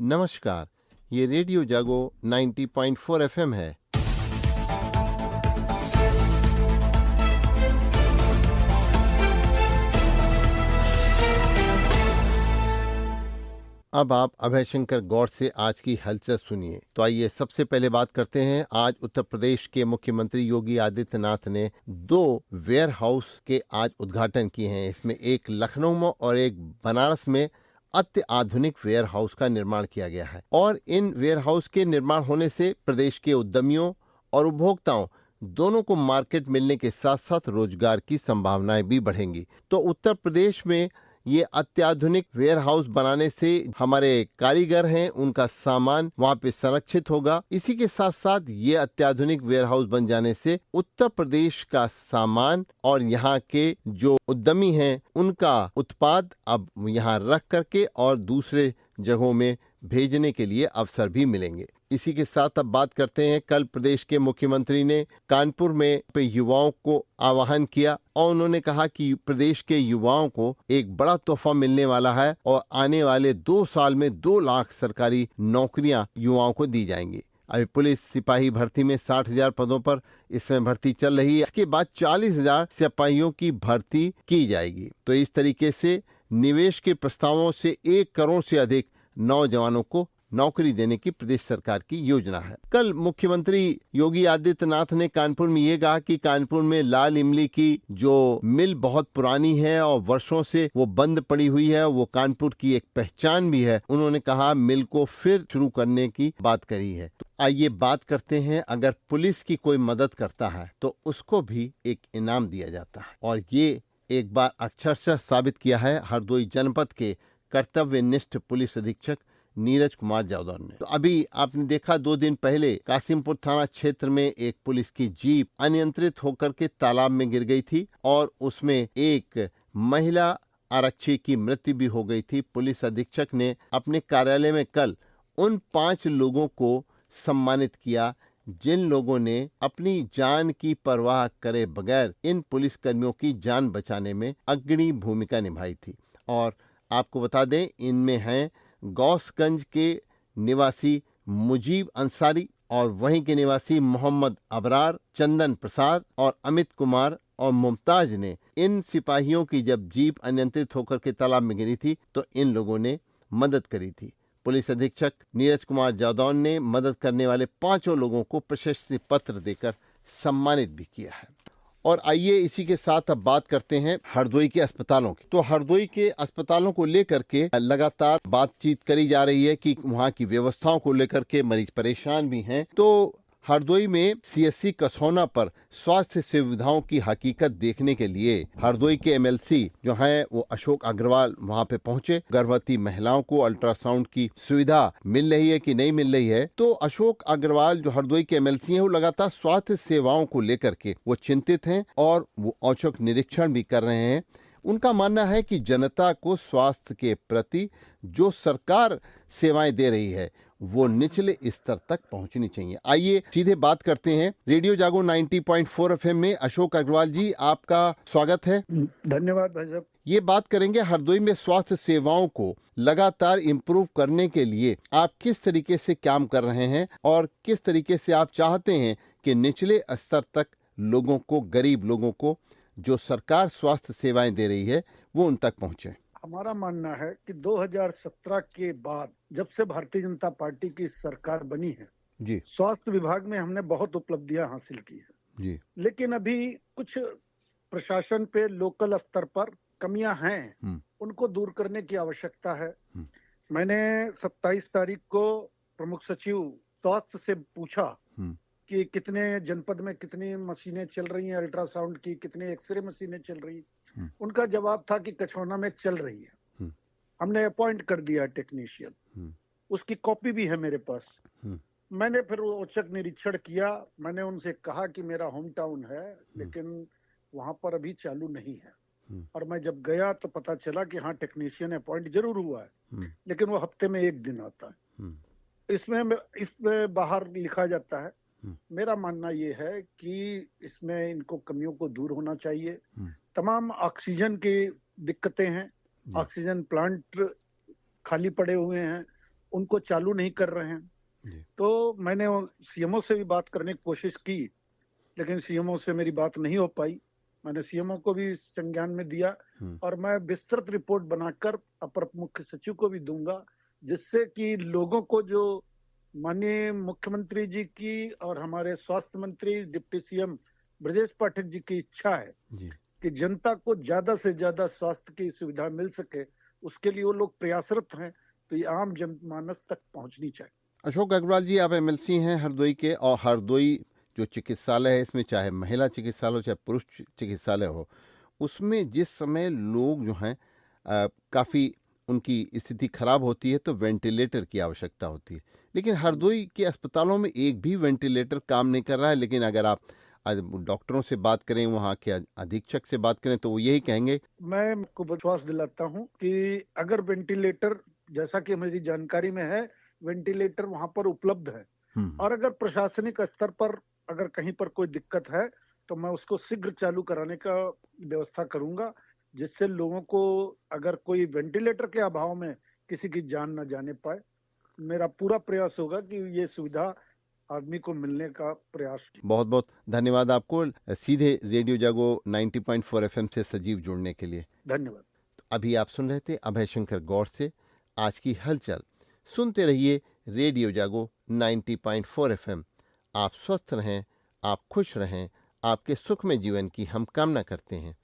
नमस्कार, ये रेडियो जागो 90.4 एफएम है। अब आप अभय शंकर गौड़ से आज की हलचल सुनिए। तो आइए सबसे पहले बात करते हैं। आज उत्तर प्रदेश के मुख्यमंत्री योगी आदित्यनाथ ने 2 वेयर हाउस के आज उद्घाटन किए हैं। इसमें एक लखनऊ में और एक बनारस में अत्याधुनिक वेयर हाउस का निर्माण किया गया है और इन वेयर हाउस के निर्माण होने से प्रदेश के उद्यमियों और उपभोक्ताओं दोनों को मार्केट मिलने के साथ साथ रोजगार की संभावनाएं भी बढ़ेंगी। तो उत्तर प्रदेश में ये अत्याधुनिक वेयर हाउस बनाने से हमारे कारीगर हैं, उनका सामान वहां पे संरक्षित होगा। इसी के साथ साथ ये अत्याधुनिक वेयर हाउस बन जाने से उत्तर प्रदेश का सामान और यहाँ के जो उद्यमी हैं उनका उत्पाद अब यहाँ रख करके और दूसरे जगहों में भेजने के लिए अवसर भी मिलेंगे। इसी के साथ अब बात करते हैं। कल प्रदेश के मुख्यमंत्री ने कानपुर में युवाओं को आह्वान किया और उन्होंने कहा कि प्रदेश के युवाओं को एक बड़ा तोहफा मिलने वाला है और आने वाले 2 साल में 2 लाख सरकारी नौकरियां युवाओं को दी जाएंगी। अभी पुलिस सिपाही भर्ती में 60,000 पदों पर इस समय भर्ती चल रही है। इसके बाद 40,000 सिपाहियों की भर्ती की जाएगी। तो इस तरीके से निवेश के प्रस्तावों से 1 करोड़ से अधिक नौजवानों को नौकरी देने की प्रदेश सरकार की योजना है। कल मुख्यमंत्री योगी आदित्यनाथ ने कानपुर में ये कहा कि कानपुर में लाल इमली की जो मिल बहुत पुरानी है और वर्षों से वो बंद पड़ी हुई है, वो कानपुर की एक पहचान भी है। उन्होंने कहा मिल को फिर शुरू करने की बात करी है। तो आइए बात करते हैं, अगर पुलिस की कोई मदद करता है तो उसको भी एक इनाम दिया जाता है और ये एक बार अक्षरशः साबित किया है हरदोई जनपद के कर्तव्यनिष्ठ पुलिस अधीक्षक नीरज कुमार जादौर ने। तो अभी आपने देखा 2 दिन पहले कासिमपुर थाना क्षेत्र में एक पुलिस की जीप अनियंत्रित होकर के तालाब में गिर गई थी और उसमें एक महिला आरक्षी की मृत्यु भी हो गई थी। पुलिस अधीक्षक ने अपने कार्यालय में कल उन 5 लोगों को सम्मानित किया जिन लोगों ने अपनी जान की परवाह करे बगैर इन पुलिसकर्मियों की जान बचाने में अग्रणी भूमिका निभाई थी। और आपको बता दें, इनमें हैं गौसगंज के निवासी मुजीब अंसारी और वहीं के निवासी मोहम्मद अबरार, चंदन प्रसाद और अमित कुमार और मुमताज ने इन सिपाहियों की जब जीप अनियंत्रित होकर के तालाब में गिरी थी तो इन लोगों ने मदद करी थी। पुलिस अधीक्षक नीरज कुमार जादौन ने मदद करने वाले 5 लोगों को प्रशस्ति पत्र देकर सम्मानित भी किया है। और आइए इसी के साथ अब बात करते हैं हरदोई के अस्पतालों की। तो हरदोई के अस्पतालों को लेकर के लगातार बातचीत करी जा रही है कि वहाँ की व्यवस्थाओं को लेकर के मरीज परेशान भी हैं। तो हरदोई में सीएससी कसौना पर स्वास्थ्य सुविधाओं की हकीकत देखने के लिए हरदोई के एमएलसी जो हैं वो अशोक अग्रवाल वहां पे पहुंचे। गर्भवती महिलाओं को अल्ट्रासाउंड की सुविधा मिल रही है कि नहीं मिल रही है। तो अशोक अग्रवाल जो हरदोई के एमएलसी हैं वो लगातार स्वास्थ्य सेवाओं को लेकर के वो चिंतित हैं और वो औचक निरीक्षण भी कर रहे हैं। उनका मानना है कि जनता को स्वास्थ्य के प्रति जो सरकार सेवाएं दे रही है वो निचले स्तर तक पहुंचनी चाहिए। आइए सीधे बात करते हैं। रेडियो जागो 90.4 एफएम में अशोक अग्रवाल जी, आपका स्वागत है। धन्यवाद भाई साहब। ये बात करेंगे हरदोई में स्वास्थ्य सेवाओं को लगातार इम्प्रूव करने के लिए आप किस तरीके से काम कर रहे हैं और किस तरीके से आप चाहते हैं कि निचले स्तर तक लोगों को, गरीब लोगों को जो सरकार स्वास्थ्य सेवाएं दे रही है वो उन तक पहुंचे। हमारा मानना है कि 2017 के बाद जब से भारतीय जनता पार्टी की सरकार बनी है जी, स्वास्थ्य विभाग में हमने बहुत उपलब्धियां हासिल की है जी। लेकिन अभी कुछ प्रशासन पे लोकल स्तर पर कमियां हैं, उनको दूर करने की आवश्यकता है। मैंने 27 तारीख को प्रमुख सचिव स्वास्थ्य से पूछा कि कितने जनपद में कितनी मशीनें चल रही हैं अल्ट्रासाउंड की, कितनी एक्सरे मशीनें चल रही हैं। उनका जवाब था कि कछौना में चल रही है। हमने अपॉइंट कर दिया टेक्नीशियन, उसकी कॉपी भी है मेरे पास। मैंने फिर औचक निरीक्षण किया। मैंने उनसे कहा कि मेरा होम टाउन है लेकिन वहां पर अभी चालू नहीं है। और मैं जब गया तो पता चला कि हाँ टेक्नीशियन अपॉइंट जरूर हुआ है लेकिन वो हफ्ते में 1 दिन आता है। इसमें बाहर लिखा जाता है। मेरा मानना ये है कि इसमें इनको कमियों को दूर होना चाहिए। तमाम ऑक्सीजन की दिक्कतें हैं, ऑक्सीजन प्लांट खाली पड़े हुए हैं, उनको चालू नहीं कर रहे हैं। तो मैंने सीएमओ से भी बात करने की कोशिश की, लेकिन सीएमओ से मेरी बात नहीं हो पाई। मैंने सीएमओ को भी संज्ञान में दिया और मैं विस्तृत रिपोर्ट बनाकर अपर मुख्य सचिव को भी दूंगा, जिससे कि लोगों को जो माननीय मुख्यमंत्री जी की और हमारे स्वास्थ्य मंत्री डिप्टी सीएम ब्रजेश पाठक जी की इच्छा है कि जनता को ज्यादा से ज्यादा स्वास्थ्य की सुविधा मिल सके, उसके लिए वो लोग प्रयासरत हैं। तो ये आम जनमानस तक पहुंचनी चाहिए। अशोक अग्रवाल जी, आप एमएलसी हैं हरदोई के, और हरदोई जो चिकित्सालय है इसमें चाहे महिला चिकित्सालय हो चाहे पुरुष चिकित्सालय हो, उसमें जिस समय लोग जो हैं काफ़ी उनकी स्थिति खराब होती है तो वेंटिलेटर की आवश्यकता होती है, लेकिन हरदोई के अस्पतालों में एक भी वेंटिलेटर काम नहीं कर रहा है। लेकिन अगर आप डॉक्टरों से बात करें, वहाँ के अधीक्षक से बात करें, तो वो यही कहेंगे। मैं आपको विश्वास दिलाता हूँ कि अगर वेंटिलेटर, जैसा कि मेरी जानकारी में है, वेंटिलेटर वहां पर उपलब्ध है, और अगर प्रशासनिक स्तर पर अगर कहीं पर कोई दिक्कत है तो मैं उसको शीघ्र चालू कराने का व्यवस्था करूंगा, जिससे लोगों को अगर कोई वेंटिलेटर के अभाव में किसी की जान न जाने पाए। मेरा पूरा प्रयास होगा कि ये सुविधा आदमी को मिलने का प्रयास। बहुत बहुत धन्यवाद आपको सीधे रेडियो जागो 90.4 एफएम से सजीव जुड़ने के लिए। धन्यवाद। अभी आप सुन रहे थे अभय शंकर गौड़ से आज की हलचल। सुनते रहिए रेडियो जागो 90.4 एफएम। आप स्वस्थ रहें, आप खुश रहें, आपके सुखमय जीवन की हम कामना करते हैं।